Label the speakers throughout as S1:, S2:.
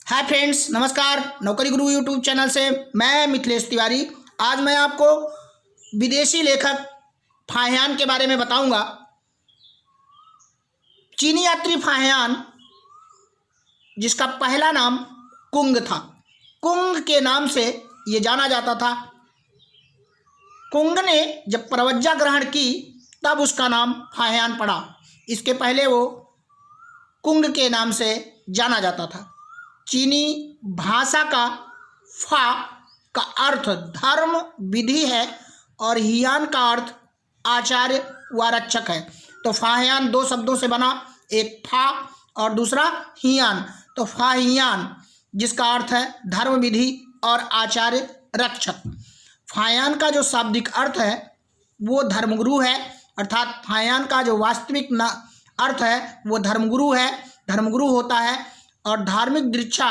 S1: Hi friends, नमस्कार। नौकरी गुरु YouTube channel से मैं मिथिलेश तिवारी। आज मैं आपको विदेशी लेखक फाहियान के बारे में बताऊंगा। चीनी यात्री फाहियान, जिसका पहला नाम कुंग था, कुंग के नाम से ये जाना जाता था। कुंग ने जब प्रवज्जा ग्रहण की तब उसका नाम फाहियान पड़ा। इसके पहले वो कुंग के नाम से जाना जाता था। चीनी भाषा का फा का अर्थ धर्म विधि है और हियान का अर्थ आचार्य व रक्षक है। तो फाहियान दो शब्दों से बना, एक फा और दूसरा हियान। तो फाहियान जिसका अर्थ है धर्म विधि और आचार्य रक्षक। फाहियान का जो शाब्दिक अर्थ है वो धर्मगुरु है, अर्थात फाहियान का जो वास्तविक अर्थ है वो धर्मगुरु है। धर्मगुरु होता है और धार्मिक दीक्षा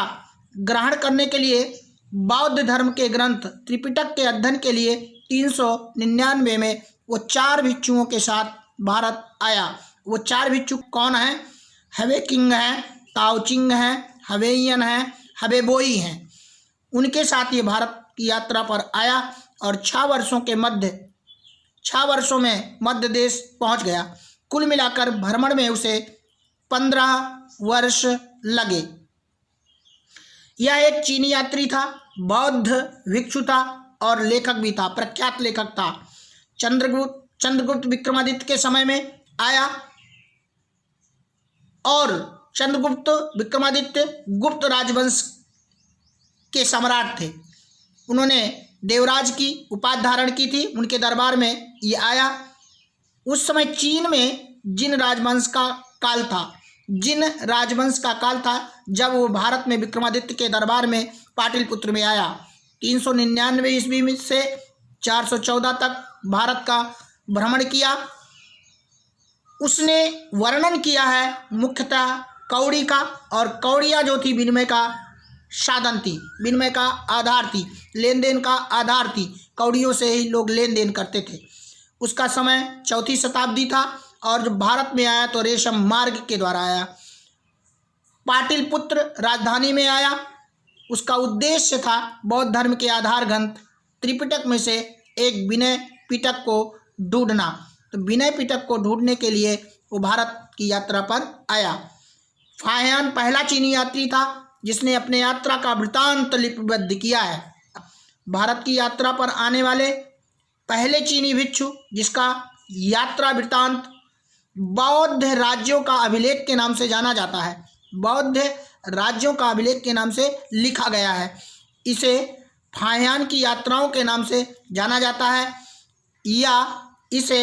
S1: ग्रहण करने के लिए बौद्ध धर्म के ग्रंथ त्रिपिटक के अध्ययन के लिए 399 में वो 4 भिक्षुओं के साथ भारत आया। वो 4 भिक्षु कौन हैं? हवे किंग हैं, ताओचिंग हैं, हवेयन हैं, हवेबोई हैं। उनके साथ ये भारत की यात्रा पर आया और 6 वर्षों में मध्य देश पहुंच गया। कुल मिलाकर भ्रमण में उसे 15 वर्ष लगे। यह एक चीनी यात्री था, बौद्ध भिक्षु था और लेखक भी था, प्रख्यात लेखक था। चंद्रगुप्त विक्रमादित्य के समय में आया और चंद्रगुप्त विक्रमादित्य गुप्त राजवंश के सम्राट थे। उन्होंने देवराज की उपाधि धारण की थी। उनके दरबार में ये आया। उस समय चीन में जिन राजवंश का काल था जब वो भारत में विक्रमादित्य के दरबार में पाटलिपुत्र में आया। 399 ईस्वी से 414 तक भारत का भ्रमण किया। उसने वर्णन किया है मुख्यतः कौड़ी का, और कौड़िया जो थी विनिमय का साधन थी, विनिमय का आधार थी, लेन देन का आधार थी। कौड़ियों से ही लोग लेन देन करते थे। उसका समय 4वीं शताब्दी था और जब भारत में आया तो रेशम मार्ग के द्वारा आया। पाटलिपुत्र राजधानी में आया। उसका उद्देश्य था बौद्ध धर्म के आधार ग्रंथ त्रिपिटक में से एक विनय पिटक को ढूंढना। तो विनय पिटक को ढूंढने के लिए वो भारत की यात्रा पर आया। फाहियान पहला चीनी यात्री था जिसने अपने यात्रा का वृतांत लिपिबद्ध किया है। भारत की यात्रा पर आने वाले पहले चीनी भिक्षु जिसका यात्रा वृतांत बौद्ध राज्यों का अभिलेख के नाम से जाना जाता है। बौद्ध राज्यों का अभिलेख के नाम से लिखा गया है। इसे फाहियान की यात्राओं के नाम से जाना जाता है या इसे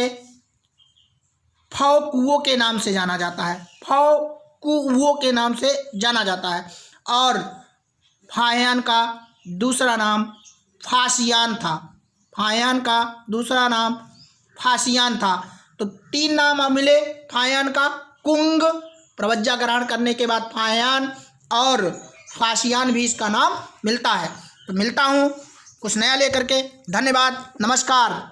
S1: फौकुओ के नाम से जाना जाता है। फौकुओ के नाम से जाना जाता है। और फाहियान का दूसरा नाम फासियान था। फाहियान का दूसरा नाम फासियान था। तो 3 नाम मिले फाहियान का। कुंग प्रवज्जा ग्रहण करने के बाद फाहियान और फासियान भी इसका नाम मिलता है। तो मिलता हूँ कुछ नया लेकर के। धन्यवाद, नमस्कार।